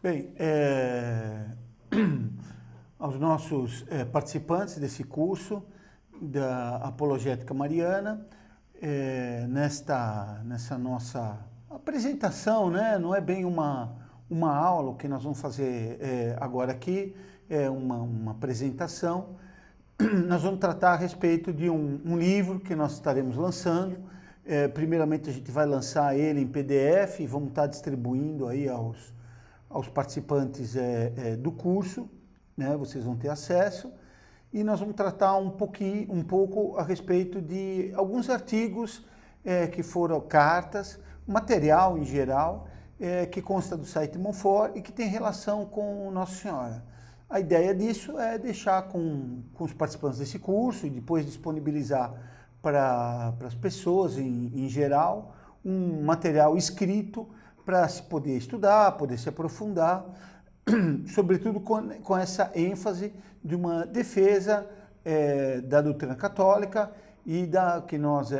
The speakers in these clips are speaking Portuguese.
Bem, aos nossos participantes desse curso da Apologética Mariana, nessa nossa apresentação, né? Não é bem uma aula, o que nós vamos fazer agora aqui, é uma apresentação. Nós vamos tratar a respeito de um livro que nós estaremos lançando. Primeiramente a gente vai lançar ele em PDF e vamos estar distribuindo aí aos participantes do curso, né? Vocês vão ter acesso. E nós vamos tratar um pouco a respeito de alguns artigos que foram cartas, material em geral, que consta do site Monfort e que tem relação com Nossa Senhora. A ideia disso é deixar com os participantes desse curso e depois disponibilizar para as pessoas em geral um material escrito para se poder estudar, poder se aprofundar, sobretudo com essa ênfase de uma defesa da doutrina católica e da que nós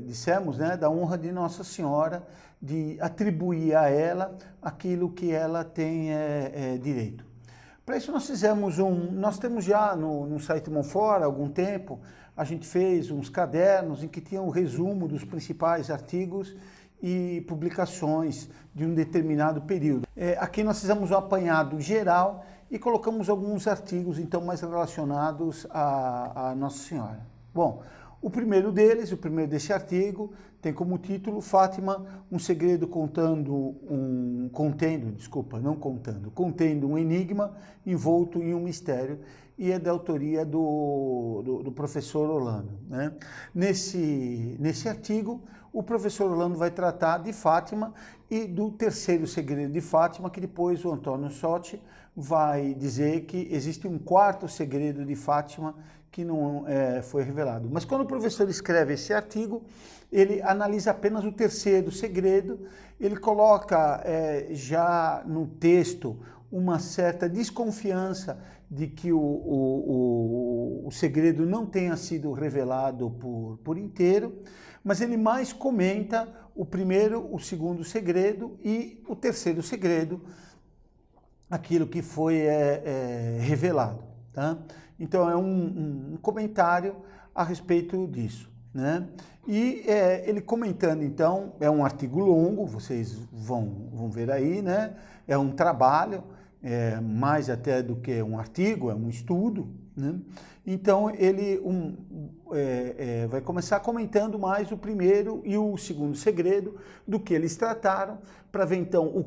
dissemos, né, da honra de Nossa Senhora, de atribuir a ela aquilo que ela tem direito. Para isso nós temos já no site Monfort há algum tempo, a gente fez uns cadernos em que tinha um resumo dos principais artigos e publicações de um determinado período. Aqui nós fizemos um apanhado geral e colocamos alguns artigos então mais relacionados a Nossa Senhora. Bom, o primeiro desse artigo tem como título Fátima, um segredo contendo um enigma envolto em um mistério, e é da autoria do professor Orlando, né? Nesse artigo, o professor Orlando vai tratar de Fátima e do terceiro segredo de Fátima, que depois o Antônio Sotti vai dizer que existe um quarto segredo de Fátima que não foi revelado. Mas quando o professor escreve esse artigo, ele analisa apenas o terceiro segredo, ele coloca já no texto uma certa desconfiança de que o segredo não tenha sido revelado por inteiro, mas ele mais comenta o primeiro, o segundo segredo e o terceiro segredo, aquilo que foi revelado, tá? Então é um comentário a respeito disso, né? E ele comentando, então, é um artigo longo, vocês vão ver aí, né? É um trabalho, mais até do que um artigo, é um estudo, né? Então ele vai começar comentando mais o primeiro e o segundo segredo do que eles trataram, para ver então o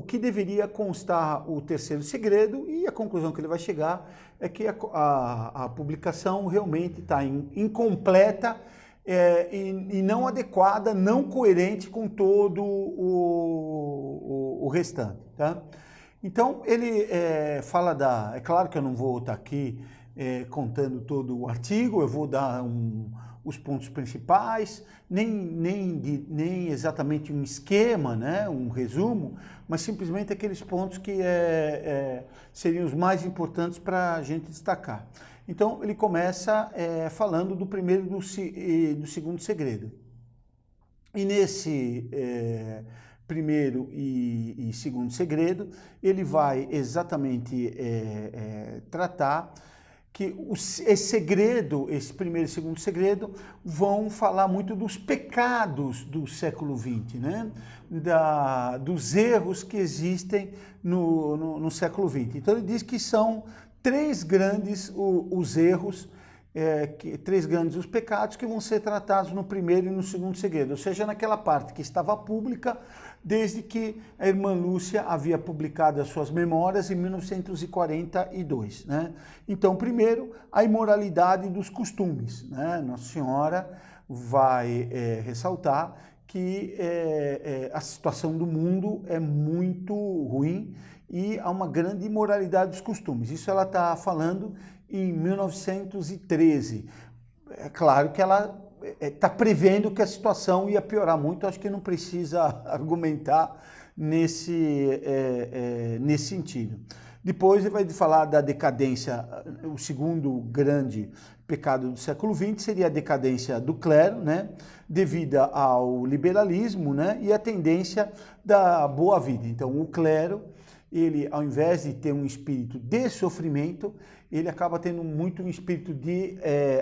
que deveria constar o terceiro segredo, e a conclusão que ele vai chegar é que a publicação realmente está incompleta e não adequada, não coerente com todo o restante, tá? Então ele fala é claro que eu não vou estar aqui contando todo o artigo, eu vou dar os pontos principais, nem exatamente um esquema, né, um resumo, mas simplesmente aqueles pontos que seriam os mais importantes para a gente destacar. Então ele começa falando do primeiro e do segundo segredo. E nesse primeiro e segundo segredo, ele vai exatamente tratar que esse primeiro e segundo segredo vão falar muito dos pecados do século XX, né? Dos erros que existem no século XX. Então ele diz que são três grandes os erros, três grandes os pecados que vão ser tratados no primeiro e no segundo segredo, ou seja, naquela parte que estava pública desde que a irmã Lúcia havia publicado as suas memórias em 1942, né? Então, primeiro, a imoralidade dos costumes, né? Nossa Senhora vai ressaltar que a situação do mundo é muito ruim e há uma grande imoralidade dos costumes. Isso ela está falando em 1913. É claro que ela está prevendo que a situação ia piorar muito, acho que não precisa argumentar nesse sentido. Depois ele vai falar da decadência, o segundo grande pecado do século XX seria a decadência do clero, né, devido ao liberalismo, né, e a tendência da boa vida. Então o clero, ele ao invés de ter um espírito de sofrimento, ele acaba tendo muito um espírito de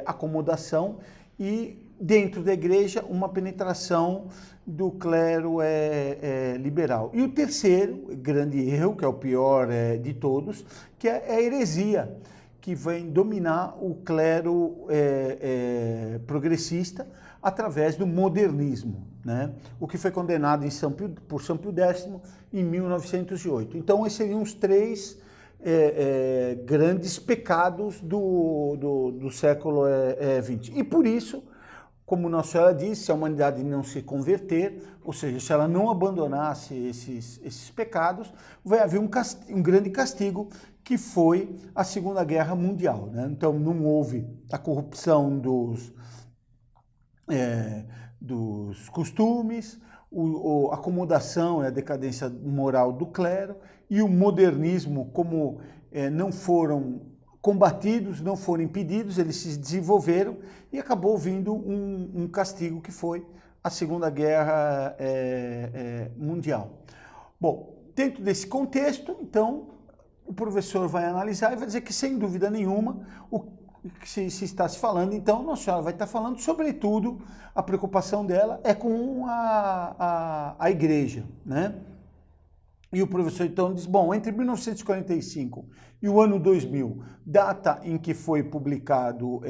acomodação e dentro da igreja uma penetração do clero liberal. E o terceiro grande erro, que é o pior de todos, que é a heresia, que vem dominar o clero progressista através do modernismo, né? O que foi condenado por São Pio X em 1908. Então esses seriam os três grandes pecados do século XX. E por isso, como Nossa Senhora disse, se a humanidade não se converter, ou seja, se ela não abandonasse esses pecados, vai haver um grande castigo, que foi a Segunda Guerra Mundial, né? Então não houve a corrupção dos costumes, a acomodação e a decadência moral do clero, e o modernismo, como não foram combatidos, não foram impedidos, eles se desenvolveram e acabou vindo um castigo que foi a Segunda Guerra Mundial. Bom, dentro desse contexto, então, o professor vai analisar e vai dizer que, sem dúvida nenhuma, o que se está se falando, então, Nossa Senhora vai estar falando, sobretudo, a preocupação dela é com a igreja, né? E o professor então diz, bom, entre 1945 e o ano 2000, data em que foi publicado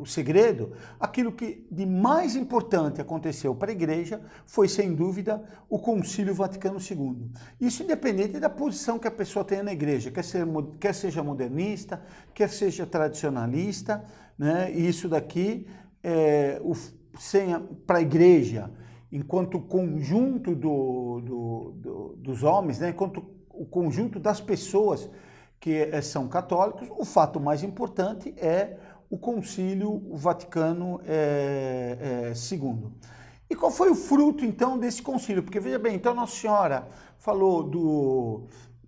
O Segredo, aquilo que de mais importante aconteceu para a igreja foi, sem dúvida, o Concílio Vaticano II. Isso independente da posição que a pessoa tenha na igreja, quer seja modernista, quer seja tradicionalista, né? E isso daqui, para a igreja, enquanto conjunto dos homens, né, enquanto o conjunto das pessoas que são católicos, o fato mais importante é o Concílio Vaticano II. E qual foi o fruto, então, desse concílio? Porque, veja bem, então Nossa Senhora falou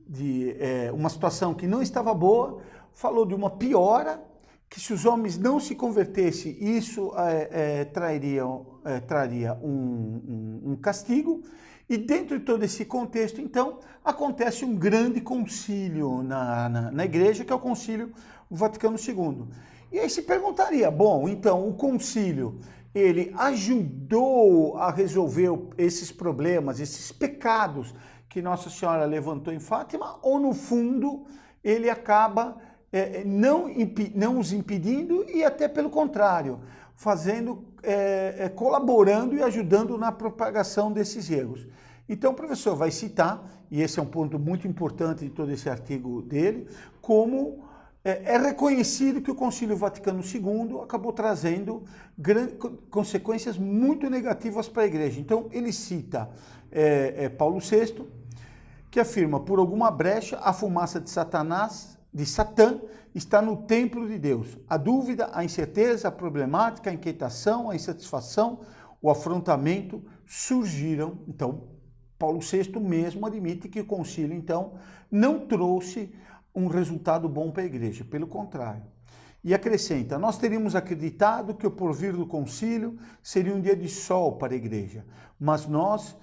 de uma situação que não estava boa, falou de uma piora, que se os homens não se convertessem, isso traria um castigo, e dentro de todo esse contexto, então, acontece um grande concílio na igreja, que é o Concílio Vaticano II. E aí se perguntaria, bom, então, o concílio, ele ajudou a resolver esses problemas, esses pecados que Nossa Senhora levantou em Fátima, ou no fundo, ele acaba não os impedindo e até pelo contrário, colaborando e ajudando na propagação desses erros. Então o professor vai citar, e esse é um ponto muito importante de todo esse artigo dele, como é reconhecido que o Concílio Vaticano II acabou trazendo consequências muito negativas para a igreja. Então ele cita Paulo VI, que afirma, por alguma brecha, a fumaça de Satã está no templo de Deus. A dúvida, a incerteza, a problemática, a inquietação, a insatisfação, o afrontamento surgiram. Então, Paulo VI mesmo admite que o concílio, então, não trouxe um resultado bom para a igreja, pelo contrário. E acrescenta, nós teríamos acreditado que o porvir do concílio seria um dia de sol para a igreja, mas nós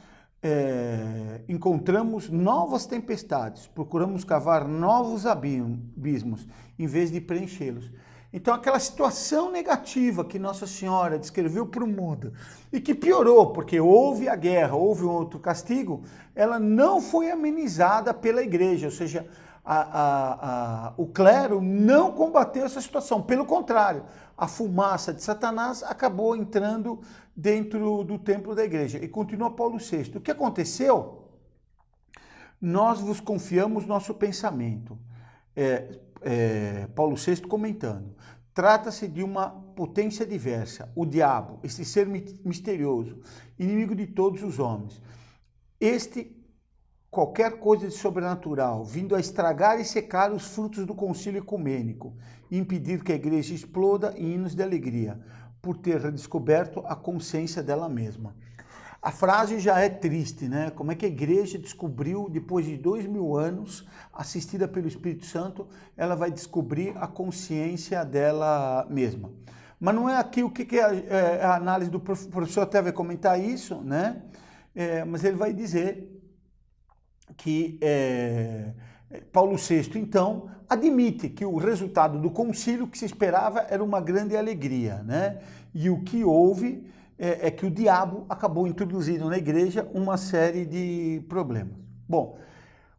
encontramos novas tempestades, procuramos cavar novos abismos, em vez de preenchê-los. Então aquela situação negativa que Nossa Senhora descreveu para o mundo, e que piorou, porque houve a guerra, houve um outro castigo, ela não foi amenizada pela igreja, ou seja, o clero não combateu essa situação, pelo contrário, a fumaça de Satanás acabou entrando dentro do templo da igreja. E continua Paulo VI. O que aconteceu? Nós vos confiamos nosso pensamento. Paulo VI comentando. Trata-se de uma potência diversa, o diabo, esse ser misterioso, inimigo de todos os homens. Qualquer coisa de sobrenatural, vindo a estragar e secar os frutos do concílio ecumênico, e impedir que a igreja exploda em hinos de alegria, por ter redescoberto a consciência dela mesma. A frase já é triste, né? Como é que a igreja descobriu, depois de 2000 anos, assistida pelo Espírito Santo, ela vai descobrir a consciência dela mesma. Mas não é aqui o que é a análise do professor, o professor até vai comentar isso, né? Mas ele vai dizer que Paulo VI, então, admite que o resultado do concílio que se esperava era uma grande alegria, né? E o que houve é que o diabo acabou introduzindo na igreja uma série de problemas. Bom,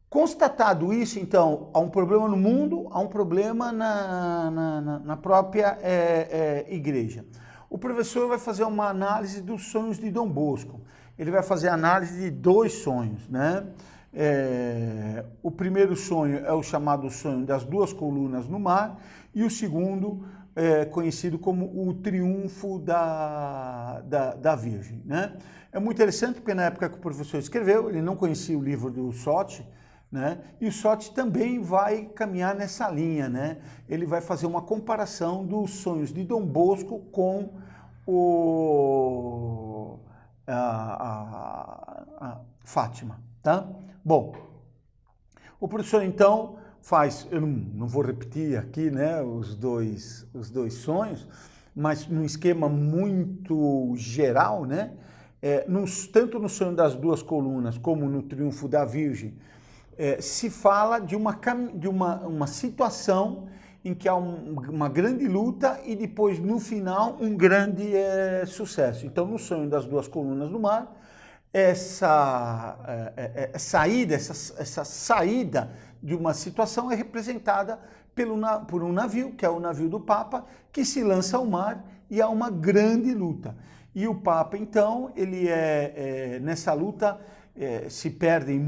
constatado isso, então, há um problema no mundo, há um problema na própria igreja. O professor vai fazer uma análise dos sonhos de Dom Bosco. Ele vai fazer análise de 2 sonhos, né? O primeiro sonho é o chamado sonho das 2 colunas no mar, e o segundo conhecido como o triunfo da Virgem, né? É muito interessante porque na época que o professor escreveu, ele não conhecia o livro do Sot, né? E o Sot também vai caminhar nessa linha, né? Ele vai fazer uma comparação dos sonhos de Dom Bosco com a Fátima, tá? Bom, o professor então faz, eu não vou repetir aqui, né, os dois sonhos, mas num esquema muito geral, né? Tanto no sonho das 2 colunas como no triunfo da Virgem, se fala de uma situação em que há uma grande luta e depois, no final, um grande sucesso. Então, no sonho das 2 colunas no mar, essa saída de uma situação é representada por um navio, que é o navio do Papa, que se lança ao mar e há uma grande luta. E o Papa, então, ele nessa luta, se perdem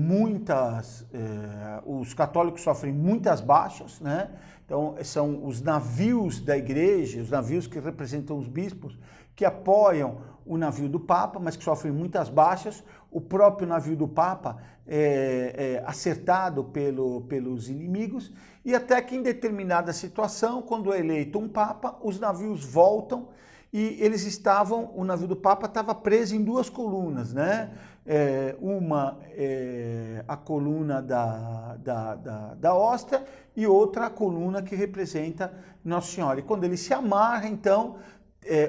os católicos sofrem muitas baixas, né? Então, são os navios da igreja, os navios que representam os bispos, que apoiam o navio do Papa, mas que sofrem muitas baixas. O próprio navio do Papa é acertado pelos inimigos, e até que em determinada situação, quando é eleito um Papa, os navios voltam e o navio do Papa estava preso em 2 colunas, né? Uma a coluna da hóstia e outra a coluna que representa Nossa Senhora. E quando ele se amarra, então,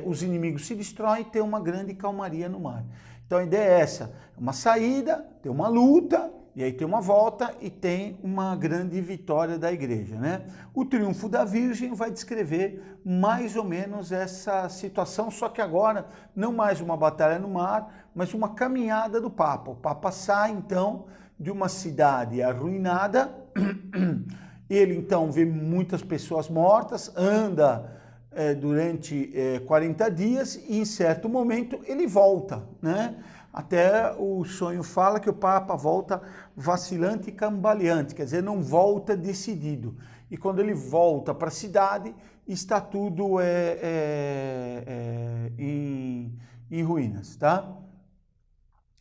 os inimigos se destroem e tem uma grande calmaria no mar. Então a ideia é essa, uma saída, tem uma luta, e aí tem uma volta e tem uma grande vitória da igreja, né? O triunfo da Virgem vai descrever mais ou menos essa situação, só que agora não mais uma batalha no mar, mas uma caminhada do Papa. O Papa sai então de uma cidade arruinada, ele então vê muitas pessoas mortas, anda durante 40 dias e em certo momento ele volta, né? Até o sonho fala que o Papa volta vacilante e cambaleante, quer dizer, não volta decidido. E quando ele volta para a cidade, está tudo em ruínas, tá?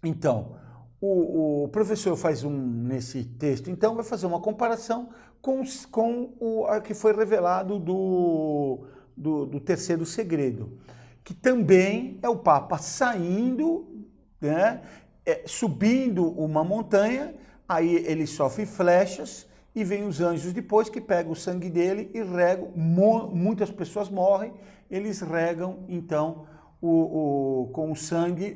Então, o professor faz nesse texto, então, vai fazer uma comparação com o que foi revelado do terceiro segredo, que também é o Papa saindo, né, subindo uma montanha, aí ele sofre flechas e vem os anjos depois que pegam o sangue dele e regam, muitas pessoas morrem, eles regam então com o sangue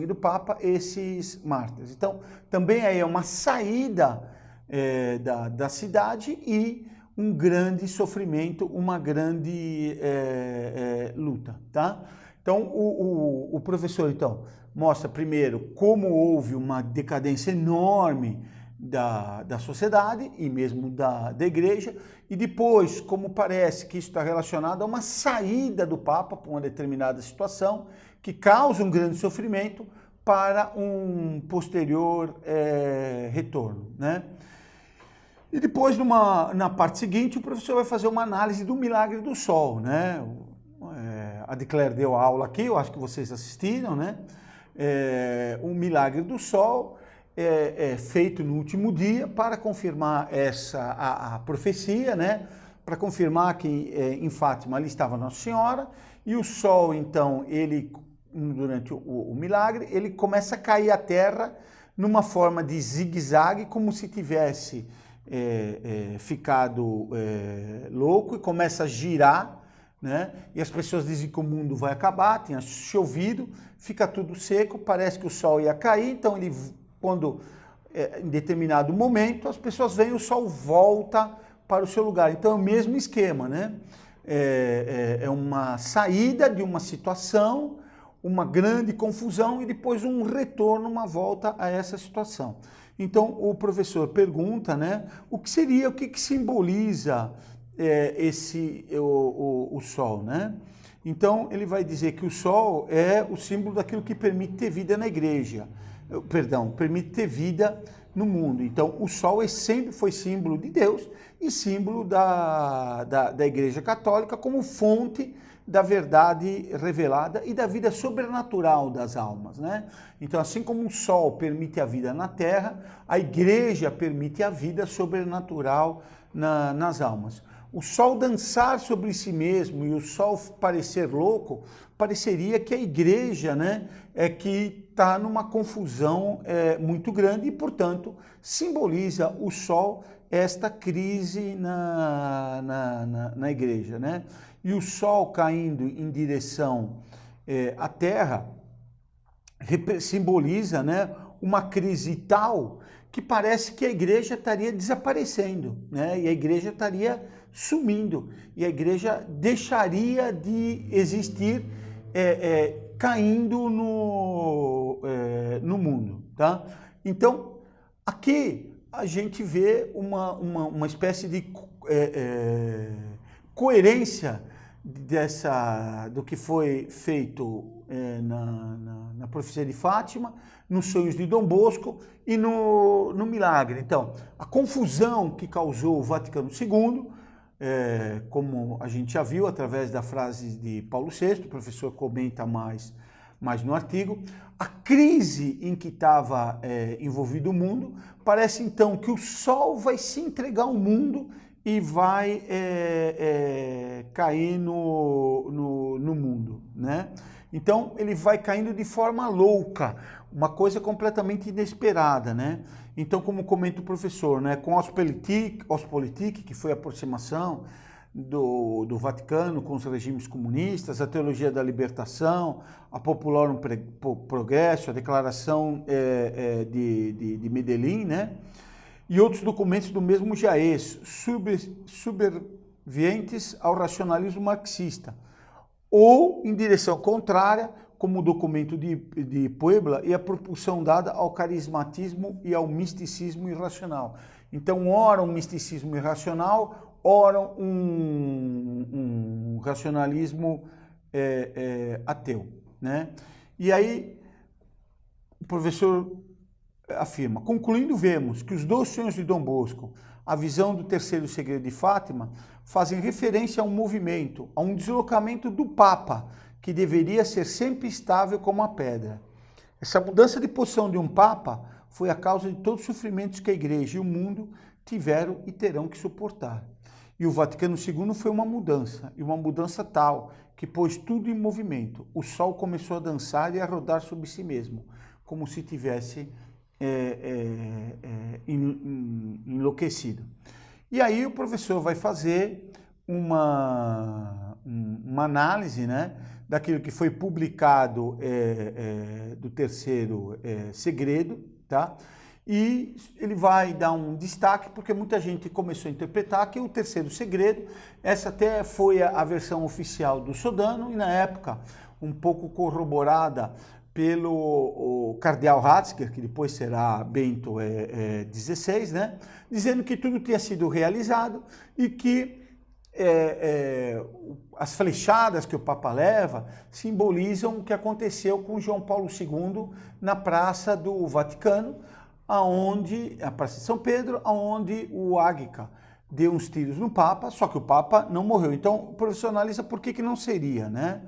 do Papa esses mártires. Então também aí é uma saída da cidade e um grande sofrimento, uma grande luta, tá? Então o professor então mostra primeiro como houve uma decadência enorme da sociedade e mesmo da igreja, e depois como parece que isso está relacionado a uma saída do Papa para uma determinada situação que causa um grande sofrimento para um posterior retorno, né? E depois, na parte seguinte, o professor vai fazer uma análise do milagre do sol, né? A de Claire deu a aula aqui, eu acho que vocês assistiram, né? O milagre do sol é feito no último dia para confirmar a profecia, né? Para confirmar que em Fátima ali estava Nossa Senhora, e o sol, então, ele durante o milagre, ele começa a cair à terra numa forma de zigue-zague, como se tivesse ficado louco, e começa a girar, né? E as pessoas dizem que o mundo vai acabar, tinha chovido, fica tudo seco, parece que o sol ia cair, então ele, quando em determinado momento, as pessoas veem, o sol volta para o seu lugar. Então é o mesmo esquema, né? É uma saída de uma situação, uma grande confusão e depois um retorno, uma volta a essa situação. Então o professor pergunta, né, o que simboliza o sol, né? Então ele vai dizer que o sol é o símbolo daquilo que permite ter vida na igreja, permite ter vida no mundo. Então o sol sempre foi símbolo de Deus e símbolo da Igreja Católica como fonte da verdade revelada e da vida sobrenatural das almas, né? Então, assim como o sol permite a vida na terra, a igreja permite a vida sobrenatural nas almas. O sol dançar sobre si mesmo e o sol parecer louco, pareceria que a igreja, né, é que está numa confusão muito grande e, portanto, simboliza o sol esta crise na igreja, né? E o sol caindo em direção à terra simboliza, né, uma crise tal que parece que a igreja estaria desaparecendo, né? E a igreja estaria sumindo, e a igreja deixaria de existir, caindo no mundo, tá? Então, aqui a gente vê uma espécie de coerência do que foi feito na profecia de Fátima, nos sonhos de Dom Bosco e no milagre. Então, a confusão que causou o Vaticano II, como a gente já viu através da frase de Paulo VI, o professor comenta mais no artigo, a crise em que estava envolvido o mundo, parece então que o sol vai se entregar ao mundo e vai cair no mundo, né? Então ele vai caindo de forma louca, uma coisa completamente inesperada, né? Então, como comenta o professor, né, com Ostpolitik, que foi a aproximação do Vaticano com os regimes comunistas, a teologia da libertação, a Populorum Progresso, a declaração de Medellín, né? E outros documentos do mesmo Jaez, subservientes ao racionalismo marxista, ou em direção contrária, como o documento de Puebla e a propulsão dada ao carismatismo e ao misticismo irracional. Então, ora um misticismo irracional, ora um racionalismo ateu, né? E aí, o professor afirma, concluindo, vemos que os dois sonhos de Dom Bosco, a visão do terceiro segredo de Fátima, fazem referência a um movimento, a um deslocamento do Papa, que deveria ser sempre estável como a pedra. Essa mudança de posição de um Papa foi a causa de todos os sofrimentos que a Igreja e o mundo tiveram e terão que suportar. E o Vaticano II foi uma mudança, e uma mudança tal, que pôs tudo em movimento. O sol começou a dançar e a rodar sobre si mesmo, como se tivesse enlouquecido. E aí o professor vai fazer uma análise, né, daquilo que foi publicado do terceiro segredo, tá? E ele vai dar um destaque, porque muita gente começou a interpretar que o terceiro segredo, essa até foi a versão oficial do Sodano, e na época um pouco corroborada pelo cardeal Ratzinger, que depois será Bento XVI, né? Dizendo que tudo tinha sido realizado e que as flechadas que o Papa leva simbolizam o que aconteceu com João Paulo II na Praça do Vaticano, a Praça de São Pedro, onde o Águia deu uns tiros no Papa, só que o Papa não morreu. Então, o professor analisa por que não seria, né?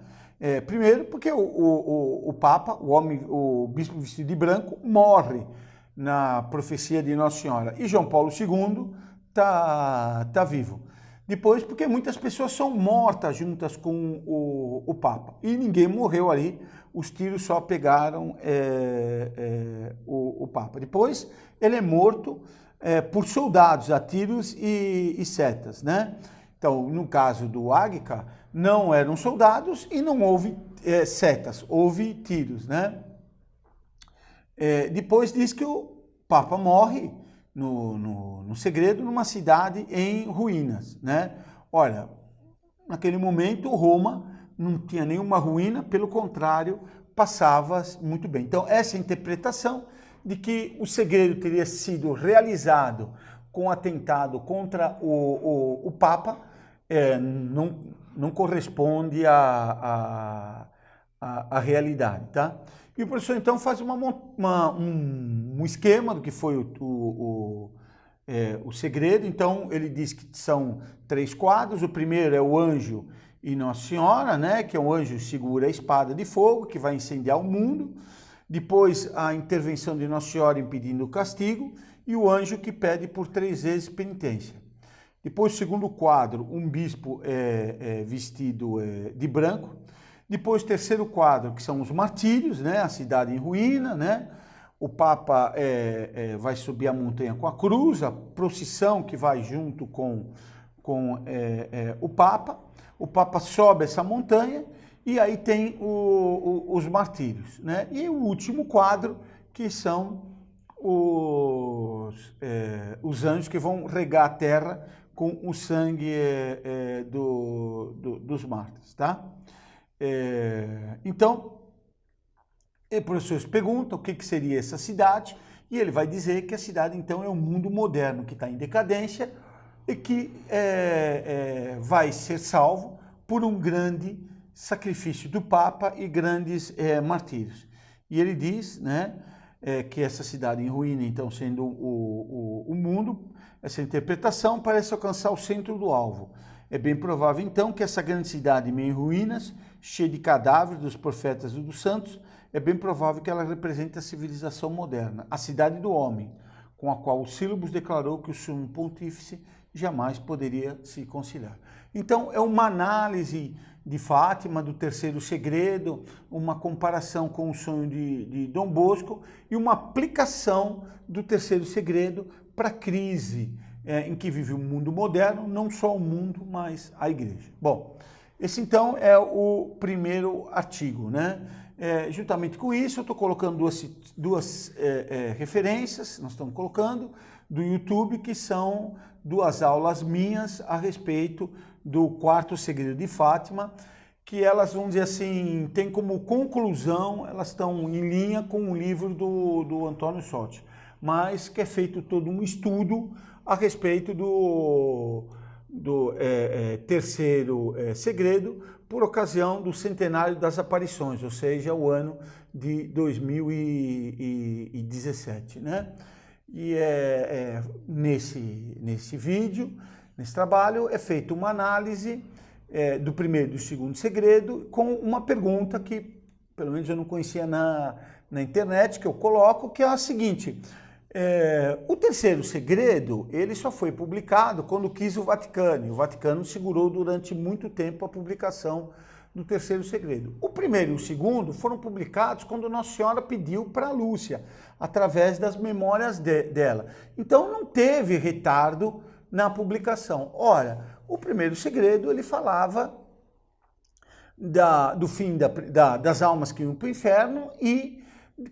Primeiro, porque o Papa, o bispo vestido de branco, morre na profecia de Nossa Senhora. E João Paulo II tá vivo. Depois, porque muitas pessoas são mortas juntas com o Papa. E ninguém morreu ali, os tiros só pegaram o Papa. Depois, ele é morto por soldados, a tiros e setas, né? Então, no caso do Águica, não eram soldados e não houve setas, houve tiros, né? Depois diz que o Papa morre no segredo numa cidade em ruínas, né? Olha, naquele momento Roma não tinha nenhuma ruína, pelo contrário, passava muito bem. Então, essa interpretação de que o segredo teria sido realizado com atentado contra o Papa não corresponde à realidade, tá? E o professor então faz um esquema do que foi o segredo. Então ele diz que são 3 quadros. O primeiro é o anjo e Nossa Senhora, né? Que é um anjo que segura a espada de fogo que vai incendiar o mundo. Depois a intervenção de Nossa Senhora impedindo o castigo e o anjo que pede por 3 vezes penitência. Depois o segundo quadro, um bispo vestido de branco. Depois o terceiro quadro, que são os martírios, né? A cidade em ruína, né? O Papa vai subir a montanha com a cruz, a procissão que vai junto com o Papa. O Papa sobe essa montanha e aí tem os martírios, né? E o último quadro, que são os anjos que vão regar a terra com o sangue dos mártires, tá? Então, o professor pergunta o que seria essa cidade e ele vai dizer que a cidade então é um mundo moderno que está em decadência e que vai ser salvo por um grande sacrifício do Papa e grandes martírios. E ele diz, né, que essa cidade em ruína, então sendo o mundo, essa interpretação parece alcançar o centro do alvo. É bem provável então que essa grande cidade meio em ruínas, cheia de cadáveres dos profetas e dos santos, é bem provável que ela represente a civilização moderna, a cidade do homem, com a qual o Sílabus declarou que o sumo pontífice jamais poderia se conciliar. Então, é uma análise de Fátima, do terceiro segredo, uma comparação com o sonho de Dom Bosco e uma aplicação do terceiro segredo para a crise em que vive o mundo moderno, não só o mundo, mas a igreja. Bom, esse então é o primeiro artigo, né? Juntamente com isso, eu estou colocando duas referências, nós estamos colocando, do YouTube, que são 2 aulas minhas a respeito do quarto segredo de Fátima, que elas, vamos dizer assim, tem como conclusão, elas estão em linha com o livro do Antônio Sotti, mas que é feito todo um estudo a respeito do terceiro segredo, por ocasião do centenário das aparições, ou seja, o ano de 2017, né? E nesse vídeo, nesse trabalho, é feita uma análise do primeiro e do segundo segredo com uma pergunta que, pelo menos eu não conhecia na internet, que eu coloco, que é a seguinte: o terceiro segredo, ele só foi publicado quando quis o Vaticano, e o Vaticano segurou durante muito tempo a publicação do terceiro segredo. O primeiro e o segundo foram publicados quando Nossa Senhora pediu para Lúcia, através das memórias dela. Então não teve retardo na publicação. Ora, o primeiro segredo, ele falava do fim das almas que iam para o inferno e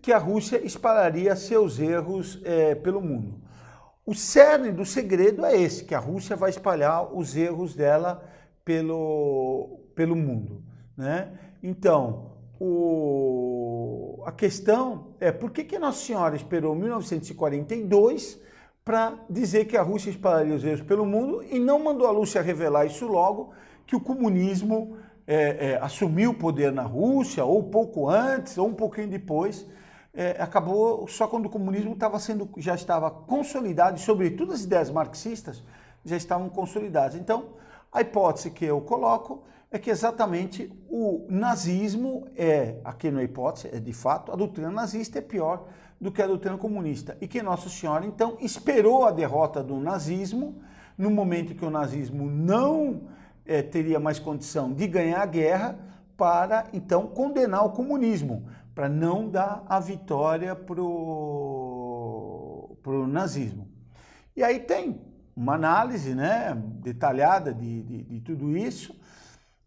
que a Rússia espalharia seus erros pelo mundo. O cerne do segredo é esse, que a Rússia vai espalhar os erros dela pelo mundo, né? Então, a questão é por que Nossa Senhora esperou 1942 para dizer que a Rússia espalharia os erros pelo mundo e não mandou a Lúcia revelar isso logo, que o comunismo assumiu o poder na Rússia, ou pouco antes, ou um pouquinho depois. Acabou só quando o comunismo já estava consolidado, e sobretudo as ideias marxistas já estavam consolidadas. Então, a hipótese que eu coloco é que exatamente o nazismo aqui não é hipótese, é de fato, a doutrina nazista é pior do que a doutrina comunista. E que Nossa Senhora, então, esperou a derrota do nazismo no momento que o nazismo não teria mais condição de ganhar a guerra, para então condenar o comunismo, para não dar a vitória para o nazismo. E aí tem uma análise, né, detalhada de tudo isso,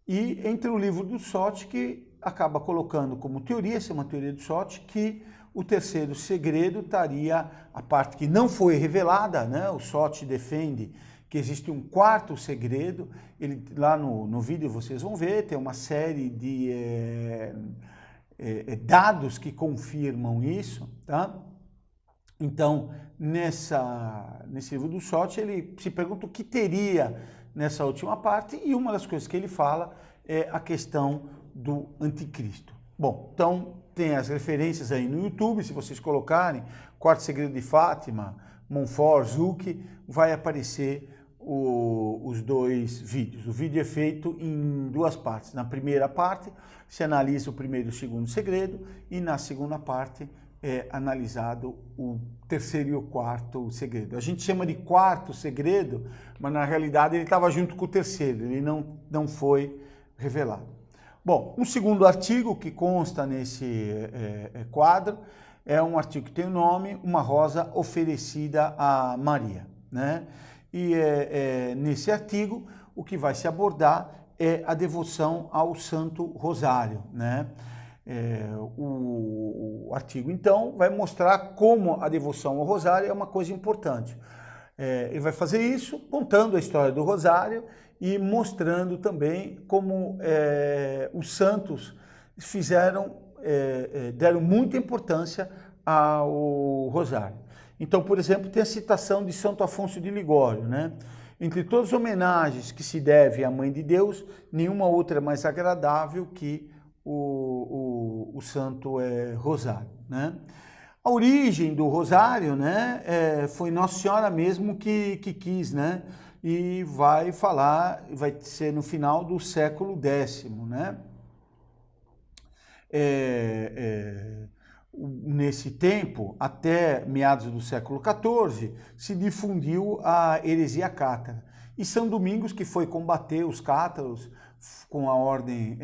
e entre o livro do Sot, que acaba colocando como teoria, essa é uma teoria do Sot, que o terceiro segredo estaria a parte que não foi revelada, né? O Sot defende que existe um quarto segredo, ele, lá no vídeo vocês vão ver, tem uma série de dados que confirmam isso, tá? Então, nesse livro do Sot, ele se pergunta o que teria nessa última parte, e uma das coisas que ele fala é a questão do anticristo. Bom, então tem as referências aí no YouTube, se vocês colocarem Quarto Segredo de Fátima, Montfort, Zucchi, vai aparecer os dois vídeos. O vídeo é feito em duas partes. Na primeira parte, se analisa o primeiro e o segundo segredo, e na segunda parte é analisado o terceiro e o quarto segredo. A gente chama de quarto segredo, mas na realidade ele estava junto com o terceiro, ele não foi revelado. Bom, um segundo artigo que consta nesse quadro é um artigo que tem o nome Uma Rosa Oferecida a Maria, né? E nesse artigo o que vai se abordar é a devoção ao Santo Rosário, né? O artigo, então, vai mostrar como a devoção ao Rosário é uma coisa importante. Ele vai fazer isso contando a história do Rosário e mostrando também como os santos deram muita importância ao Rosário. Então, por exemplo, tem a citação de Santo Afonso de Ligório, né? Entre todas as homenagens que se deve à Mãe de Deus, nenhuma outra é mais agradável que o Santo Rosário, né? A origem do Rosário, né, foi Nossa Senhora mesmo que quis, né? E vai ser no final do século X, né? Nesse tempo, até meados do século XIV, se difundiu a heresia cátara. E São Domingos, que foi combater os cátaros com a ordem,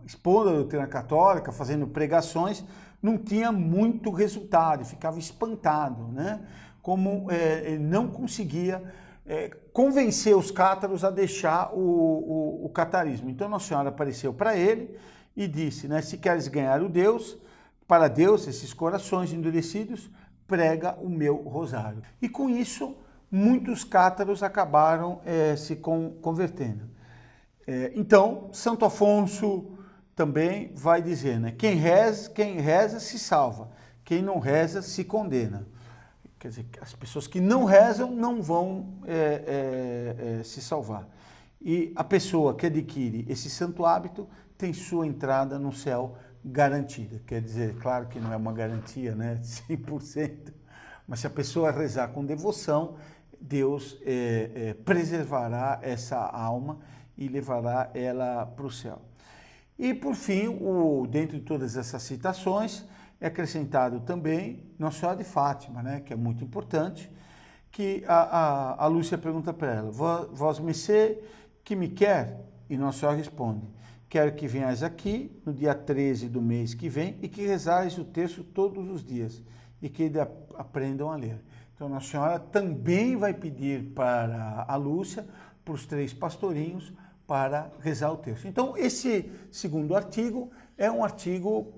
expondo a doutrina católica, fazendo pregações, não tinha muito resultado, ficava espantado, né? Como ele não conseguia convencer os cátaros a deixar o catarismo. Então Nossa Senhora apareceu para ele e disse, né, se queres ganhar para Deus, esses corações endurecidos, prega o meu rosário. E com isso, muitos cátaros acabaram se convertendo. Então, Santo Afonso também vai dizer, né, quem reza se salva, quem não reza se condena. Quer dizer, as pessoas que não rezam não vão se salvar. E a pessoa que adquire esse santo hábito tem sua entrada no céu garantida. Quer dizer, claro que não é uma garantia, né, 100%, mas se a pessoa rezar com devoção, Deus preservará essa alma e levará ela para o céu. E por fim, dentro de todas essas citações, é acrescentado também Nossa Senhora de Fátima, né, que é muito importante, que a Lúcia pergunta para ela, vós Messê, que me quer? E Nossa Senhora responde, quero que venhais aqui no dia 13 do mês que vem e que rezais o terço todos os dias e que aprendam a ler. Então Nossa Senhora também vai pedir para a Lúcia, para os 3 pastorinhos, para rezar o terço. Então esse segundo artigo é um artigo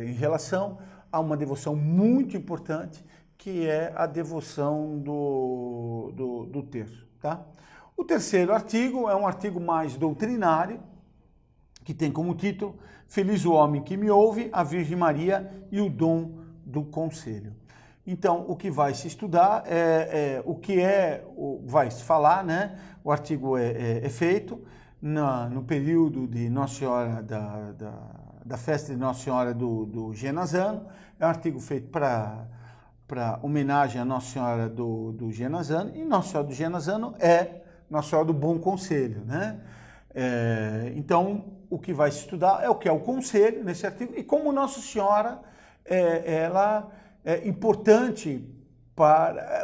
em relação a uma devoção muito importante, que é a devoção do terço, tá? O terceiro artigo é um artigo mais doutrinário, que tem como título Feliz o homem que me ouve, a Virgem Maria e o dom do conselho. Então, o que vai se estudar vai se falar, né? O artigo é feito no período de Nossa Senhora, da festa de Nossa Senhora do Genazano. É um artigo feito para homenagem a Nossa Senhora do Genazano, e Nossa Senhora do Genazano é Nossa Senhora do Bom Conselho, né? Então, o que vai se estudar é o que é o conselho nesse artigo, e como Nossa Senhora ela é importante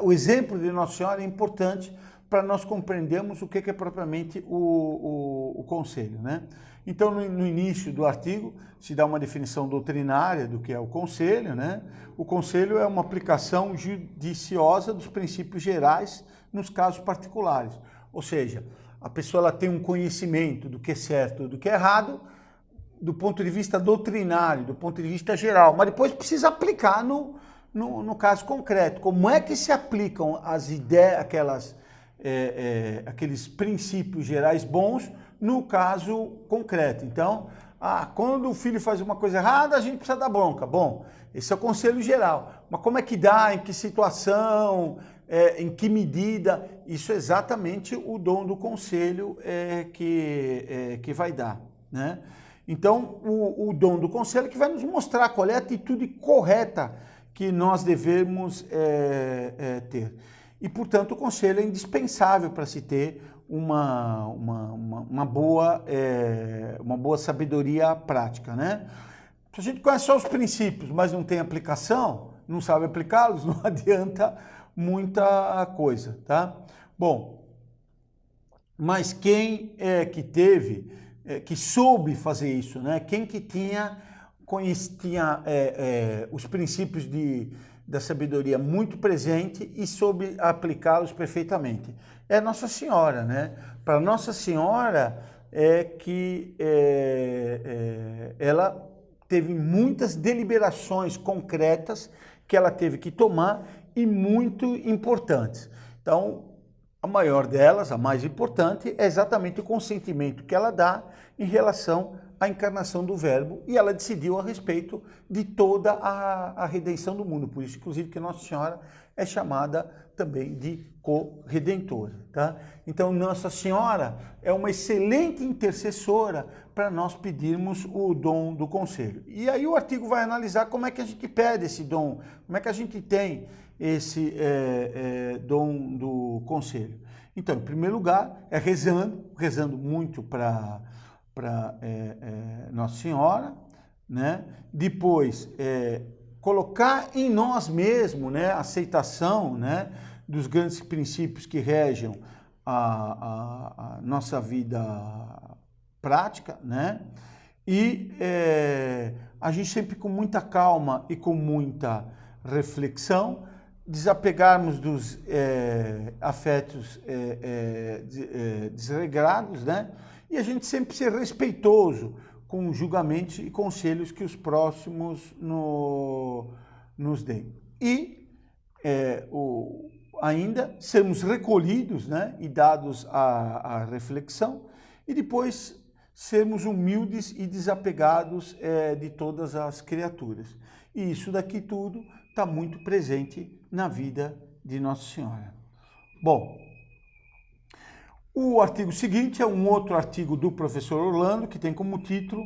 o exemplo de Nossa Senhora é importante para nós compreendermos o que é propriamente o conselho, né? Então, no início do artigo, se dá uma definição doutrinária do que é o conselho, né? O conselho é uma aplicação judiciosa dos princípios gerais nos casos particulares. Ou seja, a pessoa ela tem um conhecimento do que é certo e do que é errado, do ponto de vista doutrinário, do ponto de vista geral, mas depois precisa aplicar no caso concreto. Como é que se aplicam as ideias, aqueles princípios gerais bons no caso concreto? Então, quando o filho faz uma coisa errada, a gente precisa dar bronca. Bom, esse é o conselho geral. Mas como é que dá, em que situação, em que medida? Isso é exatamente o dom do conselho que vai dar, né? Então, o dom do conselho que vai nos mostrar qual é a atitude correta que nós devemos ter. E, portanto, o conselho é indispensável para se ter uma boa sabedoria prática, né? Se a gente conhece só os princípios, mas não tem aplicação, não sabe aplicá-los, não adianta muita coisa, tá? Bom, mas quem que soube fazer isso, né? Quem que tinha os princípios da sabedoria muito presente e soube aplicá-los perfeitamente? É Nossa Senhora, né? Para Nossa Senhora ela teve muitas deliberações concretas que ela teve que tomar e muito importantes. Então, a maior delas, a mais importante, é exatamente o consentimento que ela dá em relação à encarnação do Verbo, e ela decidiu a respeito de toda a redenção do mundo. Por isso, inclusive, que Nossa Senhora é chamada também de co-redentora, tá? Então, Nossa Senhora é uma excelente intercessora para nós pedirmos o dom do conselho. E aí o artigo vai analisar como é que a gente pede esse dom, como é que a gente tem esse dom do conselho. Então, em primeiro lugar, é rezando muito para Nossa Senhora, né? Depois, colocar em nós mesmos, né, a aceitação, né, dos grandes princípios que regem a nossa vida prática, né? E a gente sempre com muita calma e com muita reflexão, desapegarmos dos afetos desregrados, né? E a gente sempre ser respeitoso com julgamentos e conselhos que os próximos nos deem. E ainda sermos recolhidos, né? E dados à reflexão, e depois sermos humildes e desapegados de todas as criaturas. E isso daqui tudo está muito presente na vida de Nossa Senhora. Bom, o artigo seguinte é um outro artigo do professor Orlando, que tem como título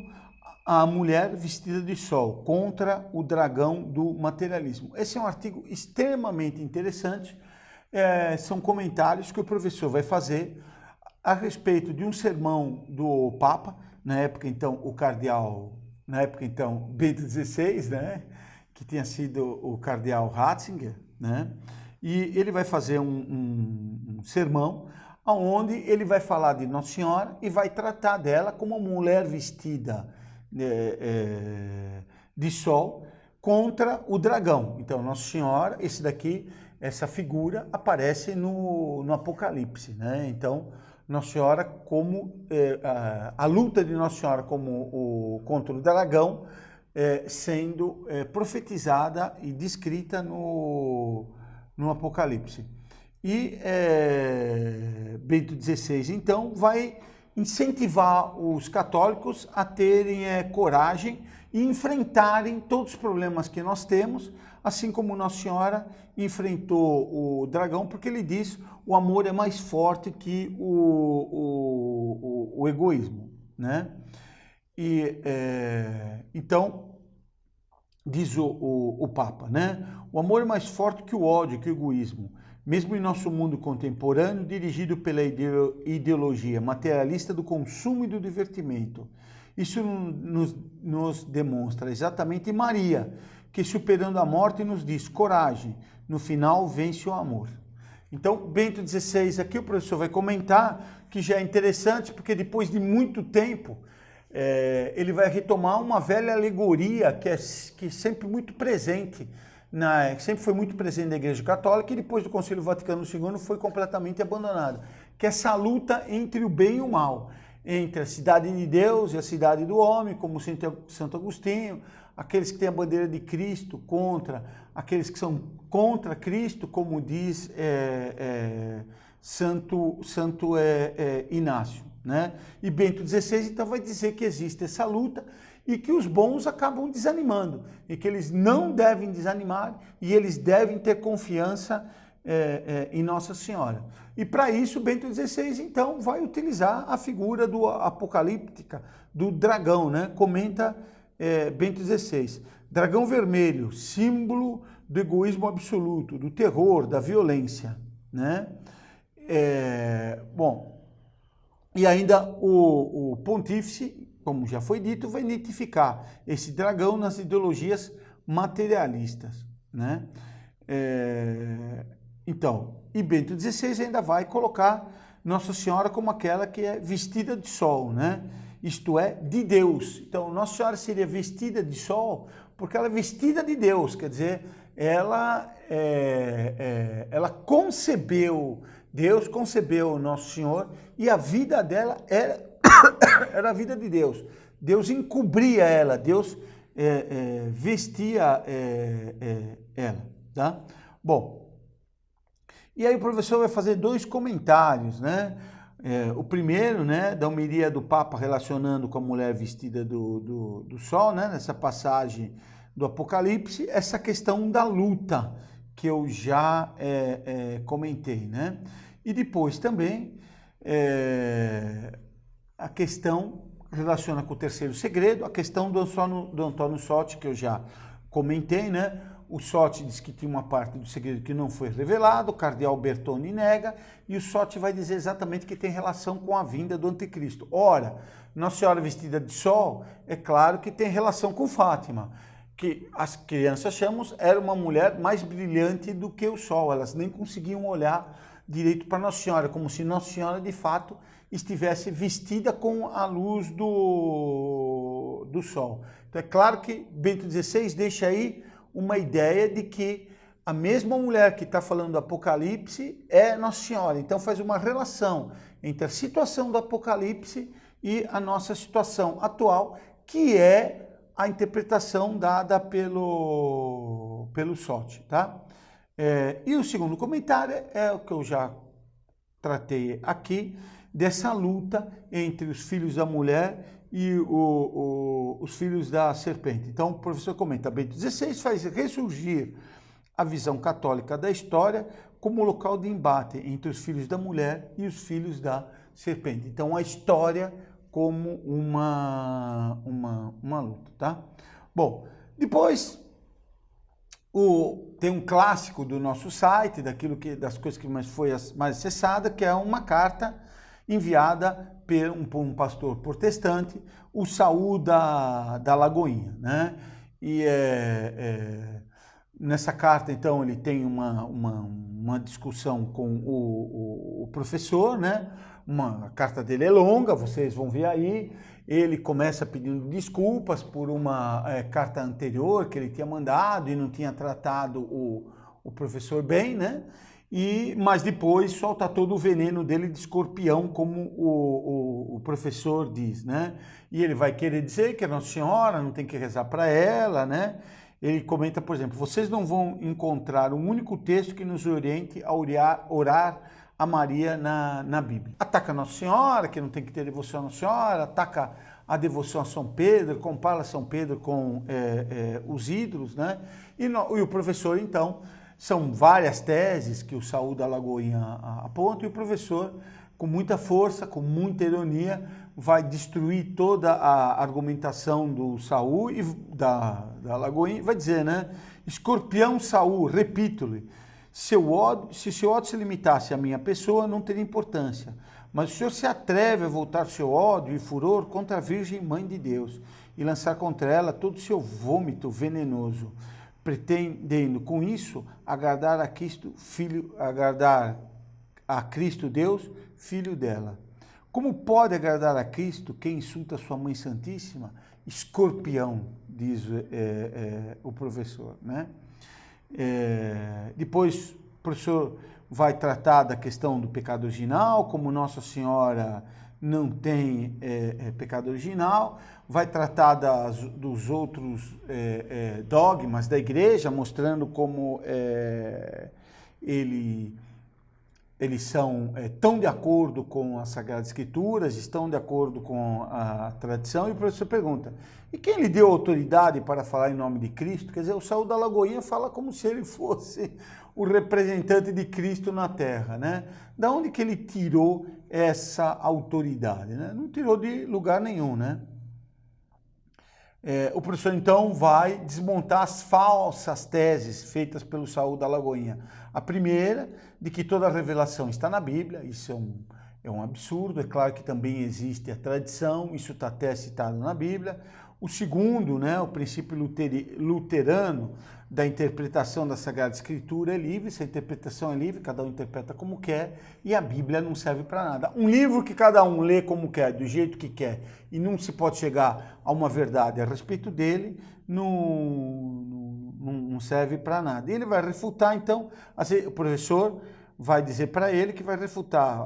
A Mulher Vestida de Sol, contra o Dragão do Materialismo. Esse é um artigo extremamente interessante, são comentários que o professor vai fazer a respeito de um sermão do Papa, na época então Bento XVI, né, que tinha sido o cardeal Ratzinger, né, e ele vai fazer um sermão onde ele vai falar de Nossa Senhora e vai tratar dela como uma mulher vestida de sol contra o dragão. Então, Nossa Senhora, essa figura aparece no Apocalipse, né? Então, Nossa Senhora como a luta de Nossa Senhora contra o dragão sendo profetizada e descrita no Apocalipse. E Bento XVI, então, vai incentivar os católicos a terem coragem e enfrentarem todos os problemas que nós temos, assim como Nossa Senhora enfrentou o dragão, porque ele diz o amor é mais forte que o egoísmo, né? E então, diz o Papa, né? O amor é mais forte que o ódio, que o egoísmo. Mesmo em nosso mundo contemporâneo, dirigido pela ideologia materialista do consumo e do divertimento. Isso nos demonstra exatamente Maria, que superando a morte nos diz: coragem, no final vence o amor. Então, Bento XVI aqui, o professor vai comentar que já é interessante, porque depois de muito tempo, ele vai retomar uma velha alegoria que sempre muito presente, sempre foi muito presente na Igreja Católica e depois do Concílio Vaticano II foi completamente abandonada, que é essa luta entre o bem e o mal, entre a cidade de Deus e a cidade do homem, como Santo Agostinho, aqueles que têm a bandeira de Cristo contra aqueles que são contra Cristo, como diz Santo Inácio, né? E Bento XVI então vai dizer que existe essa luta e que os bons acabam desanimando, e que eles não devem desanimar e eles devem ter confiança em Nossa Senhora. E para isso Bento XVI então vai utilizar a figura do apocalíptica do dragão, né? Comenta Bento XVI. Dragão vermelho, símbolo do egoísmo absoluto, do terror, da violência, né? Bom, e ainda o pontífice, como já foi dito, vai identificar esse dragão nas ideologias materialistas, né? Então, e Bento XVI ainda vai colocar Nossa Senhora como aquela que é vestida de sol, né? Isto é, de Deus. Então, Nossa Senhora seria vestida de sol porque ela é vestida de Deus, quer dizer, ela concebeu, Deus concebeu Nosso Senhor e a vida dela era a vida de Deus. Deus encobria ela, Deus vestia ela, tá? Bom, e aí o professor vai fazer dois comentários, né? O primeiro, né, da homilia do Papa relacionando com a mulher vestida do sol, né, nessa passagem do Apocalipse, essa questão da luta que eu já comentei, né? E depois também a questão relaciona com o terceiro segredo, a questão do Antônio Sotti, que eu já comentei, né? O Sotti diz que tinha uma parte do segredo que não foi revelado, o cardeal Bertone nega, e o Sotti vai dizer exatamente que tem relação com a vinda do anticristo. Ora, Nossa Senhora vestida de sol, é claro que tem relação com Fátima, que as crianças chamam, era uma mulher mais brilhante do que o sol, elas nem conseguiam olhar direito para Nossa Senhora, como se Nossa Senhora de fato estivesse vestida com a luz do sol. Então é claro que Bento XVI deixa aí uma ideia de que a mesma mulher que está falando do Apocalipse é Nossa Senhora. Então faz uma relação entre a situação do Apocalipse e a nossa situação atual, que é a interpretação dada pelo Sotti, tá? E o segundo comentário é o que eu já tratei aqui, dessa luta entre os filhos da mulher e os filhos da serpente. Então o professor comenta, Bento XVI faz ressurgir a visão católica da história como local de embate entre os filhos da mulher e os filhos da serpente. Então a história como uma luta, tá? Bom, depois tem um clássico do nosso site, das coisas que foi mais acessada, que é uma carta enviada por um pastor protestante, o Saul da Lagoinha, né? E nessa carta, então, ele tem uma discussão com o professor, né? A carta dele é longa, vocês vão ver aí. Ele começa pedindo desculpas por uma carta anterior que ele tinha mandado e não tinha tratado o professor bem, né? Mas depois solta todo o veneno dele de escorpião, como o professor diz, né? E ele vai querer dizer que a Nossa Senhora não tem que rezar para ela, né? Ele comenta, por exemplo, vocês não vão encontrar um único texto que nos oriente a orar a Maria na Bíblia. Ataca a Nossa Senhora, que não tem que ter devoção a Nossa Senhora, ataca a devoção a São Pedro, compara São Pedro com os ídolos, né? E o professor, então, são várias teses que o Saul da Lagoinha aponta, e o professor, com muita força, com muita ironia, vai destruir toda a argumentação do Saul e da Lagoinha, vai dizer, né? Escorpião Saul, repito-lhe, se seu ódio se limitasse à minha pessoa, não teria importância. Mas o senhor se atreve a voltar seu ódio e furor contra a Virgem Mãe de Deus e lançar contra ela todo o seu vômito venenoso. pretendendo com isso agradar a Cristo Deus, Filho dela. Como pode agradar a Cristo quem insulta sua Mãe Santíssima? Escorpião, diz o professor, né? Depois o professor vai tratar da questão do pecado original, como Nossa Senhora não tem pecado original, vai tratar dos outros dogmas da igreja, mostrando como eles são tão de acordo com as Sagradas Escrituras, estão de acordo com a tradição, e o professor pergunta, e quem lhe deu autoridade para falar em nome de Cristo? Quer dizer, o Saul da Lagoinha fala como se ele fosse o representante de Cristo na Terra, né? Da onde que ele tirou essa autoridade, né? Não tirou de lugar nenhum, né? O professor, então, vai desmontar as falsas teses feitas pelo Saul da Lagoinha. A primeira, de que toda a revelação está na Bíblia, isso é um absurdo, é claro que também existe a tradição, isso está até citado na Bíblia. O segundo, né, o princípio luterano da interpretação da Sagrada Escritura é livre, essa interpretação é livre, cada um interpreta como quer, e a Bíblia não serve para nada. Um livro que cada um lê como quer, do jeito que quer, e não se pode chegar a uma verdade a respeito dele, não serve para nada. E ele vai refutar, então, o professor vai dizer para ele que vai refutar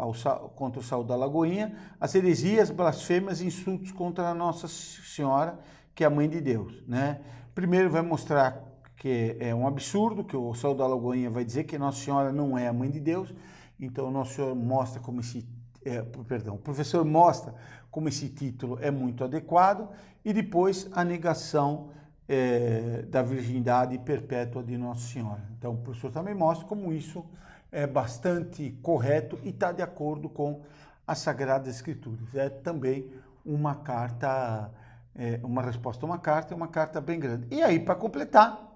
contra o Saul da Lagoinha as heresias, blasfêmias e insultos contra a Nossa Senhora, que é a Mãe de Deus, né? Primeiro vai mostrar que é um absurdo, que o Saul da Lagoinha vai dizer que Nossa Senhora não é a Mãe de Deus, então o Nosso Senhor mostra como o professor mostra como esse título é muito adequado, e depois a negação da virgindade perpétua de Nossa Senhora. Então o professor também mostra como isso é bastante correto e está de acordo com as Sagradas Escrituras. É também uma carta, uma resposta a uma carta, e uma carta bem grande. E aí, para completar,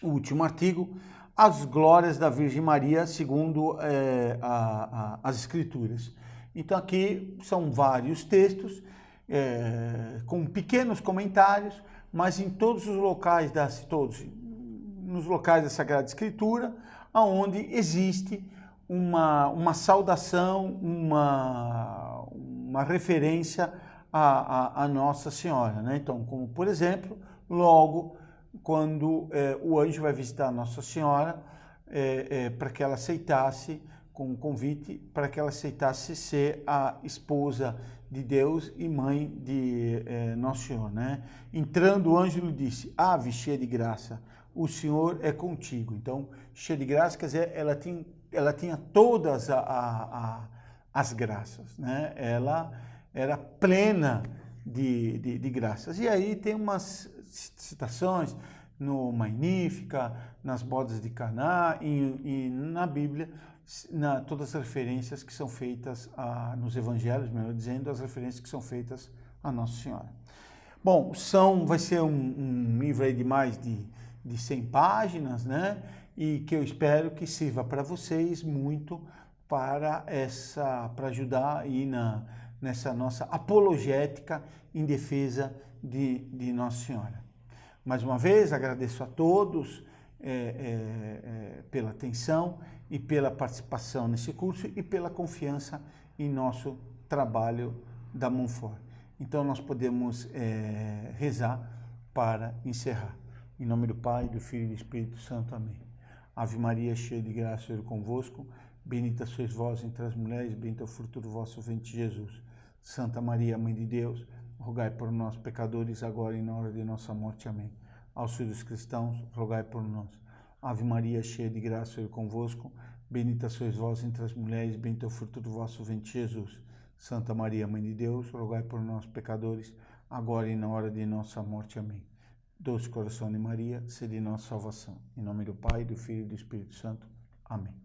o último artigo, as glórias da Virgem Maria segundo as Escrituras. Então aqui são vários textos, com pequenos comentários, mas em todos os locais nos locais da Sagrada Escritura, onde existe uma saudação, uma referência a Nossa Senhora, né? Então, como por exemplo, logo quando o anjo vai visitar Nossa Senhora, para que ela aceitasse, com um convite, para que ela aceitasse ser a esposa de Deus e mãe de Nosso Senhor, né? Entrando, o anjo lhe disse, ave cheia de graça, o Senhor é contigo. Então, cheia de graça, quer dizer, ela tinha todas as graças, né? Ela era plena de graças. E aí tem umas citações no Magnífica, nas bodas de Caná e na Bíblia, todas as referências que são feitas nos evangelhos, melhor dizendo, as referências que são feitas a Nossa Senhora. Bom, vai ser um livro aí de mais de 100 páginas, né? E que eu espero que sirva para vocês muito para ajudar aí nessa nossa apologética em defesa de Nossa Senhora. Mais uma vez, agradeço a todos pela atenção e pela participação nesse curso e pela confiança em nosso trabalho da Monfort. Então, nós podemos rezar para encerrar. Em nome do Pai, do Filho e do Espírito Santo. Amém. Ave Maria, cheia de graça, o Senhor é convosco. Bendita sois vós entre as mulheres, bendito é o fruto do vosso ventre, Jesus. Santa Maria, Mãe de Deus, rogai por nós, pecadores, agora e na hora de nossa morte. Amém. Aos filhos cristãos, rogai por nós. Ave Maria, cheia de graça, o Senhor é convosco. Bendita sois vós entre as mulheres, bendito é o fruto do vosso ventre, Jesus. Santa Maria, Mãe de Deus, rogai por nós, pecadores, agora e na hora de nossa morte. Amém. Doce coração de Maria, sede nossa salvação. Em nome do Pai, do Filho e do Espírito Santo. Amém.